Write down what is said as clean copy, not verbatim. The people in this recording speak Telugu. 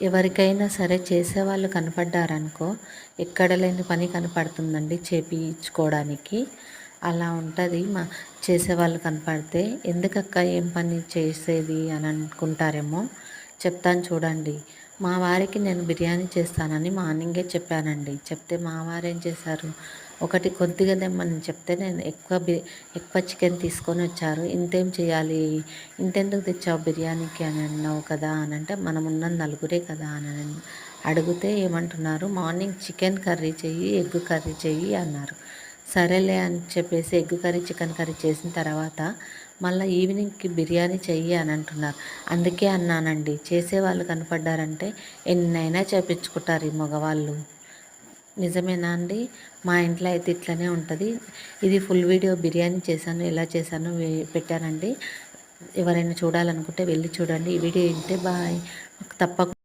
ఎవరికైనా సరే చేసేవాళ్ళు కనపడ్డారనుకో ఎక్కడ లేని పని కనపడుతుందండి చేపించుకోవడానికి. అలా ఉంటుంది చేసేవాళ్ళు కనపడితే. ఎందుకక్క ఏం పని చేసేది అని అనుకుంటారేమో, చెప్తాను చూడండి. మా వారికి నేను బిర్యానీ చేస్తానని మార్నింగే చెప్పానండి. చెప్తే మా వారు ఏం చేశారు, ఒకటి కొద్దిగా తెమ్మని చెప్తే నేను ఎక్కువ చికెన్ తీసుకొని వచ్చారు. ఇంతేం చేయాలి, ఇంతెందుకు తెచ్చావు బిర్యానీకి అని అన్నావు కదా అని అంటే, మనం ఉన్నది నలుగురే కదా అని అడిగితే ఏమంటున్నారు, మార్నింగ్ చికెన్ కర్రీ చెయ్యి, ఎగ్ కర్రీ చెయ్యి అన్నారు. సరేలే అని చెప్పేసి ఎగ్ కర్రీ చికెన్ కర్రీ చేసిన తర్వాత మళ్ళీ ఈవినింగ్కి బిర్యానీ చెయ్యి అని అంటున్నారు. అందుకే అన్నానండి, చేసేవాళ్ళు కనపడ్డారంటే ఎన్నైనా చేపించుకుంటారు ఈ మగవాళ్ళు. నిజమేనా అండి? మా ఇంట్లో అయితే ఇట్లనే ఉంటుంది. ఇది ఫుల్ వీడియో బిర్యానీ చేశాను, ఎలా చేశాను పెట్టానండి. ఎవరైనా చూడాలనుకుంటే వెళ్ళి చూడండి. ఈ వీడియో ఇంతే. బాయ్. తప్పకుండా